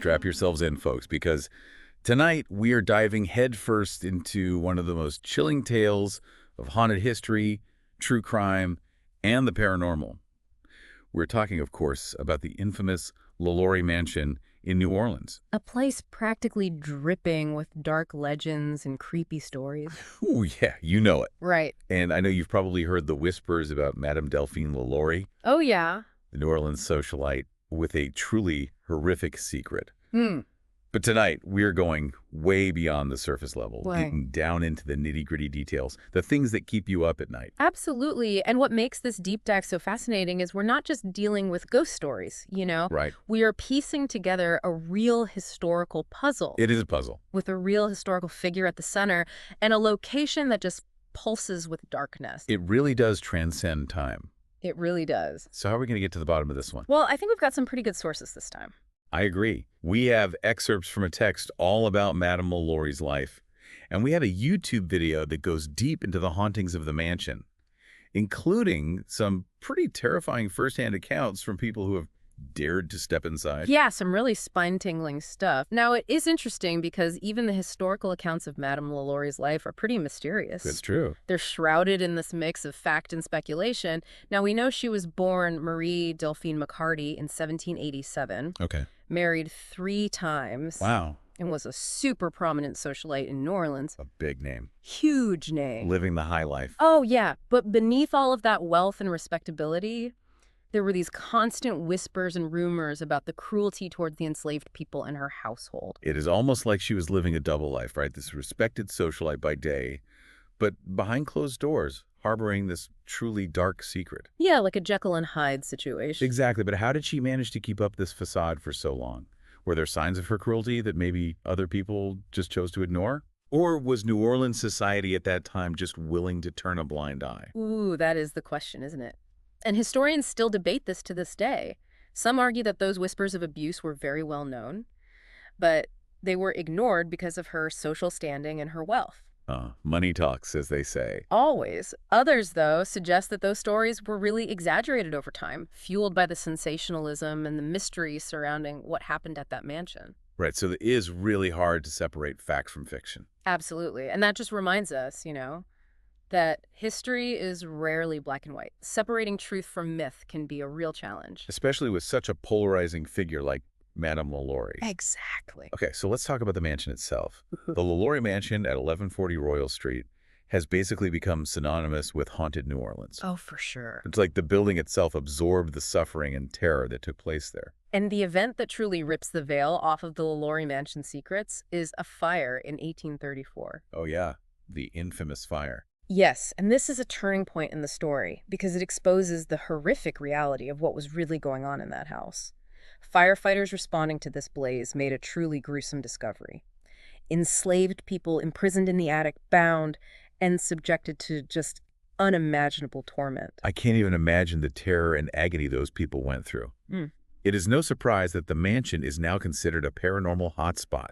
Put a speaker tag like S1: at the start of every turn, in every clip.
S1: strap yourselves in, folks, because tonight we are diving headfirst into one of the most chilling tales of haunted history, true crime, and the paranormal. We're talking, of course, about the infamous LaLaurie Mansion in New Orleans.
S2: A place practically dripping with dark legends and creepy stories.
S1: Ooh, yeah, you know it.
S2: Right.
S1: And I know you've probably heard the whispers about Madame Delphine LaLaurie,
S2: Oh, yeah.
S1: the New Orleans socialite with a truly horrific secret.
S2: Hmm.
S1: But tonight, we're going way beyond the surface level,
S2: Why?
S1: getting down into the nitty-gritty details, the things that keep you up at night.
S2: Absolutely. And what makes this deep dive so fascinating is we're not just dealing with ghost stories, you know?
S1: Right.
S2: We are piecing together a real historical puzzle
S1: It is a puzzle.
S2: with a real historical figure at the center and a location that just pulses with darkness.
S1: It really does transcend time.
S2: It really does.
S1: So how are we going to get to the bottom of this one?
S2: Well, I think we've got some pretty good sources this time.
S1: I agree. We have excerpts from a text all about Madame LaLaurie's life, and we have a YouTube video that goes deep into the hauntings of the mansion, including some pretty terrifying firsthand accounts from people who have dared to step inside.
S2: Yeah, some really spine-tingling stuff. Now, it is interesting because even the historical accounts of Madame LaLaurie's life are pretty mysterious.
S1: That's true.
S2: They're shrouded in this mix of fact and speculation. Now, we know she was born Marie Delphine McCarty in 1787,
S1: Okay.
S2: married 3 times,
S1: Wow.
S2: and was a super prominent socialite in New Orleans.
S1: A big name.
S2: Huge name.
S1: Living the high life.
S2: Oh, yeah. But beneath all of that wealth and respectability, there were these constant whispers and rumors about the cruelty towards the enslaved people in her household.
S1: It is almost like she was living a double life, right? This respected socialite by day, but behind closed doors, harboring this truly dark secret.
S2: Yeah, like a Jekyll and Hyde situation.
S1: Exactly, but how did she manage to keep up this facade for so long? Were there signs of her cruelty that maybe other people just chose to ignore? Or was New Orleans society at that time just willing to turn a blind eye?
S2: Ooh, that is the question, isn't it? And historians still debate this to this day. Some argue that those whispers of abuse were very well known, but they were ignored because of her social standing and her wealth.
S1: Money talks, as they say.
S2: Always. Others, though, suggest that those stories were really exaggerated over time, fueled by the sensationalism and the mystery surrounding what happened at that mansion.
S1: Right, so it is really hard to separate fact from fiction.
S2: Absolutely. And that just reminds us, that history is rarely black and white. Separating truth from myth can be a real challenge.
S1: Especially with such a polarizing figure like Madame LaLaurie.
S2: Exactly.
S1: Okay, so let's talk about the mansion itself. The LaLaurie Mansion at 1140 Royal Street has basically become synonymous with haunted New Orleans.
S2: Oh, for sure.
S1: It's like the building itself absorbed the suffering and terror that took place there.
S2: And the event that truly rips the veil off of the LaLaurie Mansion secrets is a fire in 1834.
S1: Oh yeah, the infamous fire.
S2: Yes, and this is a turning point in the story because it exposes the horrific reality of what was really going on in that house. Firefighters responding to this blaze made a truly gruesome discovery. Enslaved people imprisoned in the attic, bound, and subjected to just unimaginable torment.
S1: I can't even imagine the terror and agony those people went through.
S2: Mm.
S1: It is no surprise that the mansion is now considered a paranormal hotspot,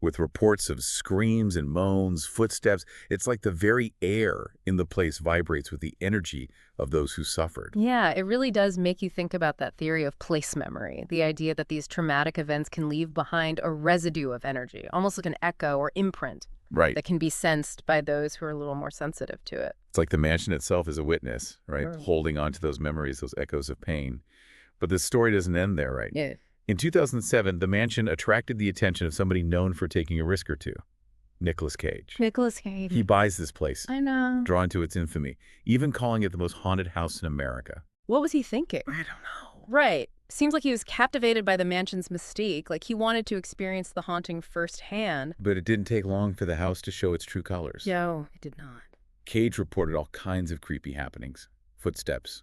S1: with reports of screams and moans, footsteps. It's like the very air in the place vibrates with the energy of those who suffered.
S2: Yeah, it really does make you think about that theory of place memory, the idea that these traumatic events can leave behind a residue of energy, almost like an echo or imprint.
S1: Right.
S2: That can be sensed by those who are a little more sensitive to it.
S1: It's like the mansion itself is a witness, right?
S2: Right.
S1: Holding on to those memories, those echoes of pain. But the story doesn't end there, right?
S2: Yeah.
S1: In 2007, the mansion attracted the attention of somebody known for taking a risk or two, Nicolas Cage.
S2: Nicolas Cage.
S1: He buys this place,
S2: I know.
S1: drawn to its infamy, even calling it the most haunted house in America.
S2: What was he thinking?
S1: I don't know.
S2: Right. Seems like he was captivated by the mansion's mystique, like he wanted to experience the haunting firsthand.
S1: But it didn't take long for the house to show its true colors.
S2: No, it did not.
S1: Cage reported all kinds of creepy happenings. Footsteps,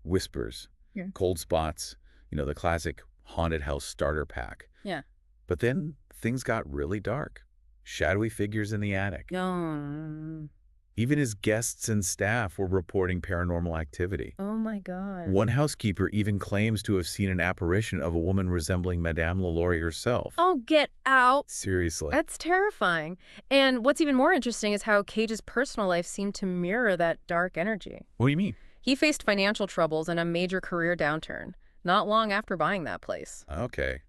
S1: whispers,
S2: Yeah.
S1: cold spots, the classic haunted house starter pack.
S2: Yeah.
S1: But then things got really dark. Shadowy figures in the attic.
S2: No.
S1: Even his guests and staff were reporting paranormal activity.
S2: Oh my God.
S1: One housekeeper even claims to have seen an apparition of a woman resembling Madame LaLaurie herself.
S2: Oh, get out.
S1: Seriously.
S2: That's terrifying. And what's even more interesting is how Cage's personal life seemed to mirror that dark energy.
S1: What do you mean?
S2: He faced financial troubles and a major career downturn not long after buying that place.
S1: Okay.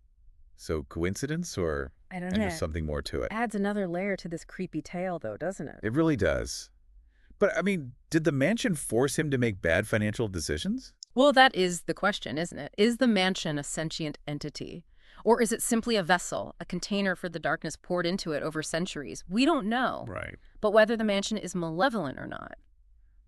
S1: So coincidence or
S2: I don't
S1: and there's
S2: know.
S1: something more to it?
S2: Adds another layer to this creepy tale, though, doesn't it?
S1: It really does. But, I mean, did the mansion force him to make bad financial decisions?
S2: Well, that is the question, isn't it? Is the mansion a sentient entity? Or is it simply a vessel, a container for the darkness poured into it over centuries? We don't know.
S1: Right.
S2: But whether the mansion is malevolent or not.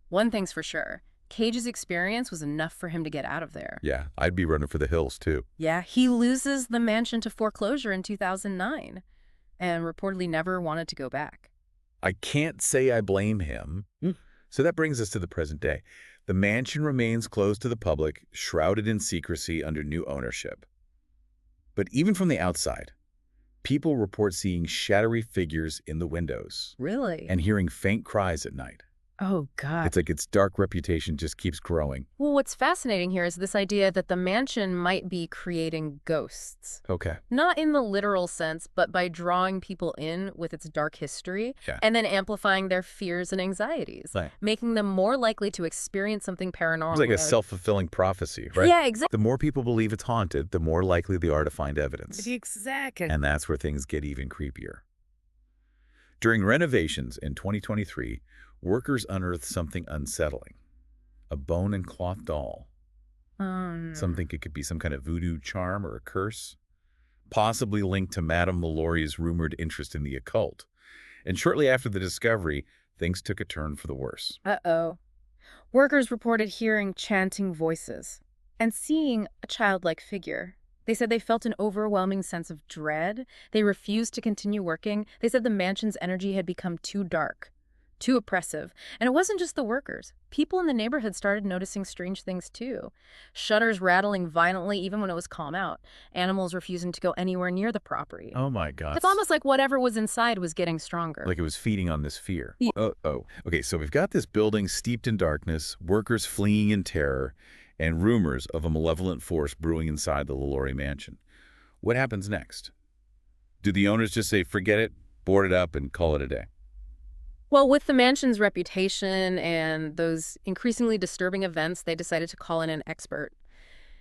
S2: One thing's for sure. Cage's experience was enough for him to get out of there.
S1: Yeah, I'd be running for the hills, too.
S2: Yeah, he loses the mansion to foreclosure in 2009 and reportedly never wanted to go back.
S1: I can't say I blame him. So that brings us to the present day. The mansion remains closed to the public, shrouded in secrecy under new ownership. But even from the outside, people report seeing shadowy figures in the windows
S2: Really?
S1: and hearing faint cries at night.
S2: Oh, God.
S1: It's like its dark reputation just keeps growing.
S2: Well, what's fascinating here is this idea that the mansion might be creating ghosts.
S1: Okay.
S2: Not in the literal sense, but by drawing people in with its dark history
S1: Yeah.
S2: and then amplifying their fears and anxieties,
S1: Right.
S2: making them more likely to experience something paranormal.
S1: It's like a self-fulfilling prophecy, right?
S2: Yeah, exactly.
S1: The more people believe it's haunted, the more likely they are to find evidence.
S2: Exactly.
S1: And that's where things get even creepier. During renovations in 2023, workers unearthed something unsettling. A bone and cloth doll. Something it could be some kind of voodoo charm or a curse, possibly linked to Madame LaLaurie's rumored interest in the occult. And shortly after the discovery, things took a turn for the worse.
S2: Uh-oh. Workers reported hearing chanting voices and seeing a childlike figure. They said they felt an overwhelming sense of dread. They refused to continue working. They said the mansion's energy had become too dark, too oppressive. And it wasn't just the workers. People in the neighborhood started noticing strange things too. Shutters rattling violently even when it was calm out. Animals refusing to go anywhere near the property.
S1: Oh my God.
S2: It's almost like whatever was inside was getting stronger.
S1: Like it was feeding on this fear.
S2: Yeah.
S1: Okay, so we've got this building steeped in darkness, workers fleeing in terror, and rumors of a malevolent force brewing inside the LaLaurie Mansion. What happens next? Do the owners just say, forget it, board it up, and call it a day?
S2: Well, with the mansion's reputation and those increasingly disturbing events, they decided to call in an expert.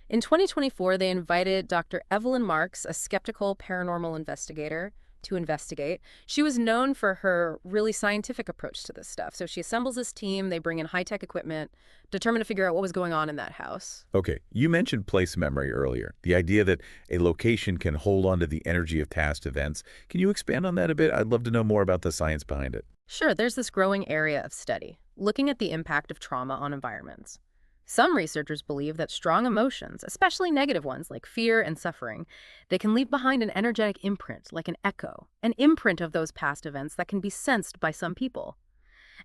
S2: In 2024, they invited Dr. Evelyn Marks, a skeptical paranormal investigator, to investigate. She was known for her really scientific approach to this stuff. So she assembles this team, they bring in high-tech equipment, determined to figure out what was going on in that house.
S1: Okay, you mentioned place memory earlier, the idea that a location can hold on to the energy of past events. Can you expand on that a bit? I'd love to know more about the science behind it.
S2: Sure, there's this growing area of study, looking at the impact of trauma on environments. Some researchers believe that strong emotions, especially negative ones like fear and suffering, they can leave behind an energetic imprint, like an echo, an imprint of those past events that can be sensed by some people.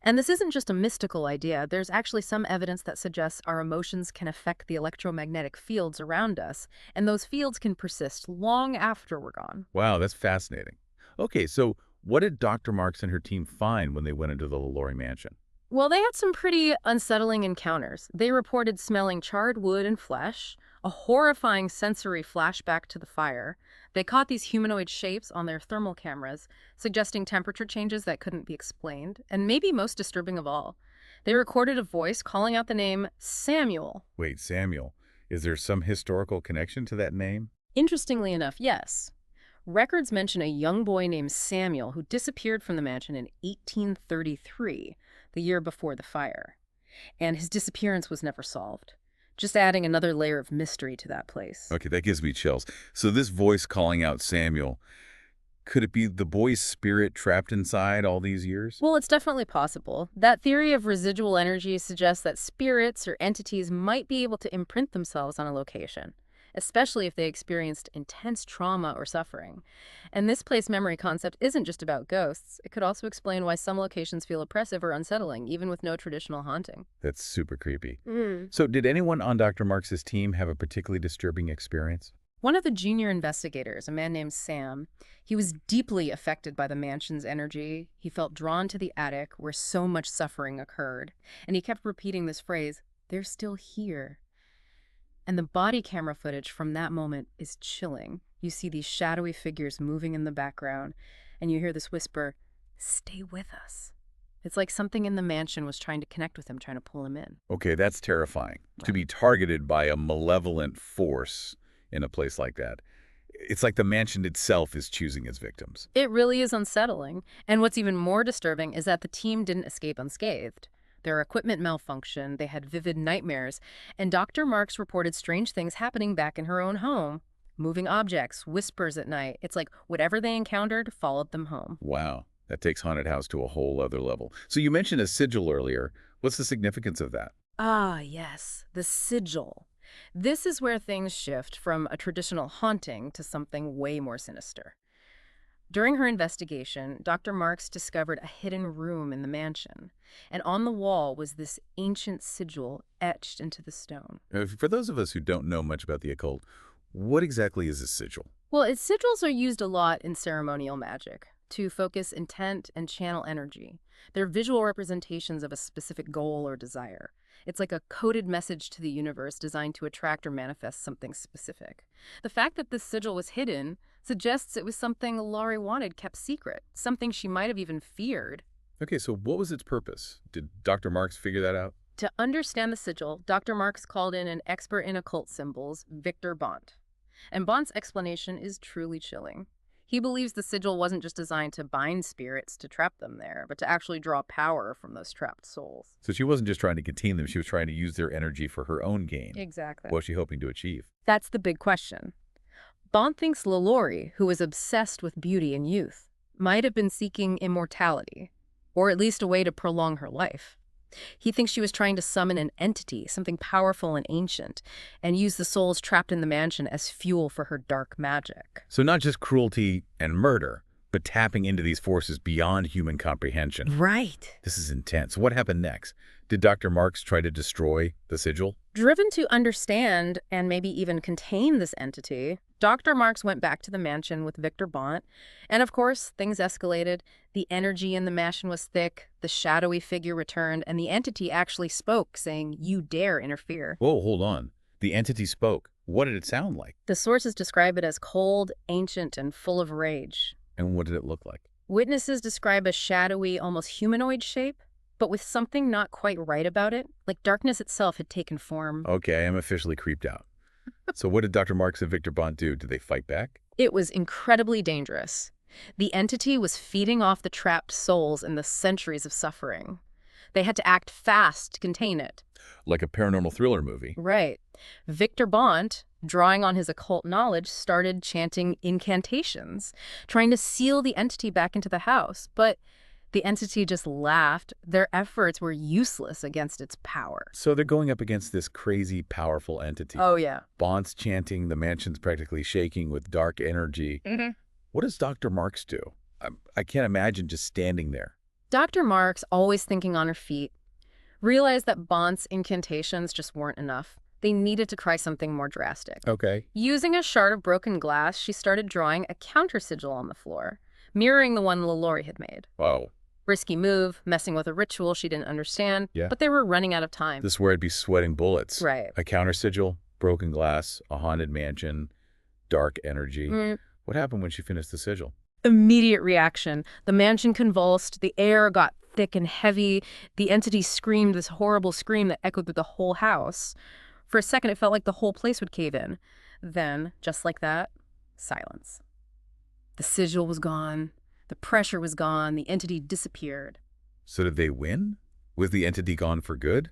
S2: And this isn't just a mystical idea. There's actually some evidence that suggests our emotions can affect the electromagnetic fields around us, and those fields can persist long after we're gone.
S1: Wow, that's fascinating. Okay, so what did Dr. Marks and her team find when they went into the LaLaurie Mansion?
S2: Well, they had some pretty unsettling encounters. They reported smelling charred wood and flesh, a horrifying sensory flashback to the fire. They caught these humanoid shapes on their thermal cameras, suggesting temperature changes that couldn't be explained. And maybe most disturbing of all, they recorded a voice calling out the name Samuel.
S1: Wait, Samuel, is there some historical connection to that name?
S2: Interestingly enough, yes. Records mention a young boy named Samuel who disappeared from the mansion in 1833, the year before the fire. And his disappearance was never solved, just adding another layer of mystery to that place.
S1: Okay, that gives me chills. So this voice calling out Samuel, could it be the boy's spirit trapped inside all these years?
S2: Well, it's definitely possible. That theory of residual energy suggests that spirits or entities might be able to imprint themselves on a location, especially if they experienced intense trauma or suffering. And this place memory concept isn't just about ghosts. It could also explain why some locations feel oppressive or unsettling, even with no traditional haunting.
S1: That's super creepy. So did anyone on Dr. Marks's team have a particularly disturbing experience?
S2: One of the junior investigators, a man named Sam, he was deeply affected by the mansion's energy. He felt drawn to the attic where so much suffering occurred. And he kept repeating this phrase, "They're still here." And the body camera footage from that moment is chilling. You see these shadowy figures moving in the background, and you hear this whisper, "Stay with us." It's like something in the mansion was trying to connect with him, trying to pull him in.
S1: Okay, that's terrifying. To be targeted by a malevolent force in a place like that. It's like the mansion itself is choosing its victims.
S2: It really is unsettling. And what's even more disturbing is that the team didn't escape unscathed. Their equipment malfunctioned, they had vivid nightmares, and Dr. Marks reported strange things happening back in her own home. Moving objects, whispers at night. It's like whatever they encountered followed them home.
S1: Wow, that takes Haunted House to a whole other level. So you mentioned a sigil earlier. What's the significance of that?
S2: Ah, yes, the sigil. This is where things shift from a traditional haunting to something way more sinister. During her investigation, Dr. Marks discovered a hidden room in the mansion, and on the wall was this ancient sigil etched into the stone.
S1: For those of us who don't know much about the occult, what exactly is a sigil?
S2: Well, its sigils are used a lot in ceremonial magic to focus intent and channel energy. They're visual representations of a specific goal or desire. It's like a coded message to the universe designed to attract or manifest something specific. The fact that this sigil was hidden suggests it was something LaLaurie wanted kept secret, something she might have even feared.
S1: Okay, so what was its purpose? Did Dr. Marks figure that out?
S2: To understand the sigil, Dr. Marks called in an expert in occult symbols, Victor Bont. And Bont's explanation is truly chilling. He believes the sigil wasn't just designed to bind spirits to trap them there, but to actually draw power from those trapped souls.
S1: So she wasn't just trying to contain them, she was trying to use their energy for her own gain.
S2: Exactly.
S1: What was she hoping to achieve?
S2: That's the big question. Bont thinks LaLaurie, who was obsessed with beauty and youth, might have been seeking immortality, or at least a way to prolong her life. He thinks she was trying to summon an entity, something powerful and ancient, and use the souls trapped in the mansion as fuel for her dark magic.
S1: So not just cruelty and murder, but tapping into these forces beyond human comprehension.
S2: Right.
S1: This is intense. What happened next? Did Dr. Marks try to destroy the sigil?
S2: Driven to understand and maybe even contain this entity, Dr. Marks went back to the mansion with Victor Bont, and of course, things escalated. The energy in the mansion was thick, the shadowy figure returned, and the entity actually spoke, saying, "You dare interfere."
S1: Whoa, hold on. The entity spoke. What did it sound like?
S2: The sources describe it as cold, ancient, and full of rage.
S1: And what did it look like?
S2: Witnesses describe a shadowy, almost humanoid shape, but with something not quite right about it, like darkness itself had taken form.
S1: Okay, I'm officially creeped out. So what did Dr. Marks and Victor Bont do? Did they fight back?
S2: It was incredibly dangerous. The entity was feeding off the trapped souls in the centuries of suffering. They had to act fast to contain it.
S1: Like a paranormal thriller movie.
S2: Right. Victor Bont, drawing on his occult knowledge, started chanting incantations, trying to seal the entity back into the house. But the entity just laughed. Their efforts were useless against its power.
S1: So they're going up against this crazy, powerful entity.
S2: Oh, yeah.
S1: Bont's chanting, the mansion's practically shaking with dark energy. What does Dr. Marks do? I can't imagine just standing there.
S2: Dr. Marks, always thinking on her feet, realized that Bont's incantations just weren't enough. They needed to try something more drastic.
S1: Okay.
S2: Using a shard of broken glass, she started drawing a counter sigil on the floor, mirroring the one LaLaurie had made.
S1: Wow.
S2: Risky move, messing with a ritual she didn't understand,
S1: Yeah.
S2: but they were running out of time.
S1: This is where I'd be sweating bullets.
S2: Right.
S1: A counter sigil, broken glass, a haunted mansion, dark energy. What happened when she finished the sigil?
S2: Immediate reaction. The mansion convulsed, the air got thick and heavy, the entity screamed this horrible scream that echoed through the whole house. For a second, it felt like the whole place would cave in. Then, just like that, silence. The sigil was gone. The pressure was gone. The entity disappeared.
S1: So did they win? Was the entity gone for good?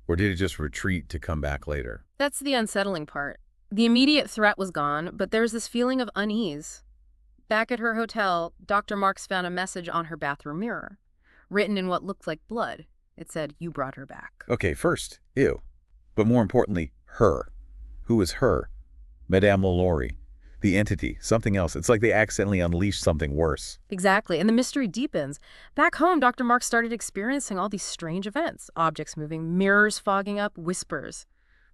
S1: Or did it just retreat to come back later?
S2: That's the unsettling part. The immediate threat was gone, but there's this feeling of unease. Back at her hotel, Dr. Marks found a message on her bathroom mirror, written in what looked like blood. It said, "You brought her back."
S1: Okay, first, ew. But more importantly, her. Who is her? Madame LaLaurie. The entity, something else. It's like they accidentally unleashed something worse.
S2: Exactly, and the mystery deepens. Back home, Dr. Marks started experiencing all these strange events. Objects moving, mirrors fogging up, whispers.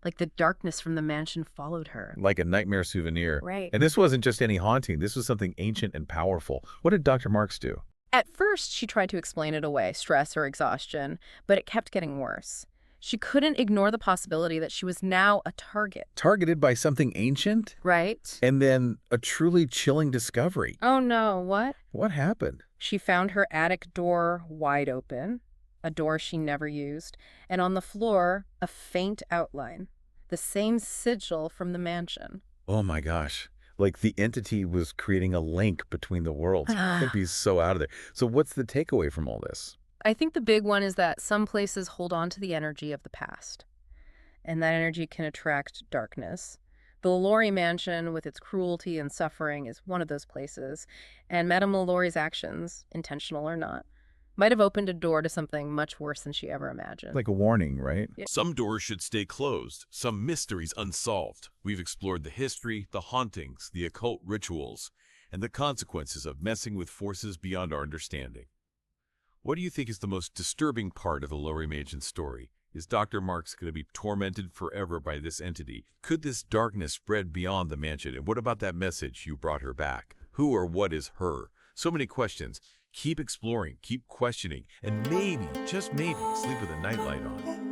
S2: Like the darkness from the mansion followed her.
S1: Like a nightmare souvenir.
S2: Right.
S1: And this wasn't just any haunting. This was something ancient and powerful. What did Dr. Marks do?
S2: At first, she tried to explain it away, stress or exhaustion, but it kept getting worse. She couldn't ignore the possibility that she was now a target.
S1: Targeted by something ancient?
S2: Right?
S1: And then a truly chilling discovery.
S2: Oh no, what?
S1: What happened?
S2: She found her attic door wide open, a door she never used, and on the floor, a faint outline. The same sigil from the mansion.
S1: Oh my gosh. Like the entity was creating a link between the worlds. That'd
S2: I
S1: be so out of there. So what's the takeaway from all this?
S2: think the big one is that some places hold on to the energy of the past, and that energy can attract darkness. The LaLaurie Mansion, with its cruelty and suffering, is one of those places, and Madame LaLaurie's actions, intentional or not, might have opened a door to something much worse than she ever imagined.
S1: Like a warning, right?
S3: Some doors should stay closed, some mysteries unsolved. We've explored the history, the hauntings, the occult rituals, and the consequences of messing with forces beyond our understanding. What do you think is the most disturbing part of the LaLaurie Mansion story? Is Dr. Marks going to be tormented forever by this entity? Could this darkness spread beyond the mansion? And what about that message you brought her back? Who or what is her? So many questions. Keep exploring, keep questioning, and maybe, just maybe, sleep with a nightlight on.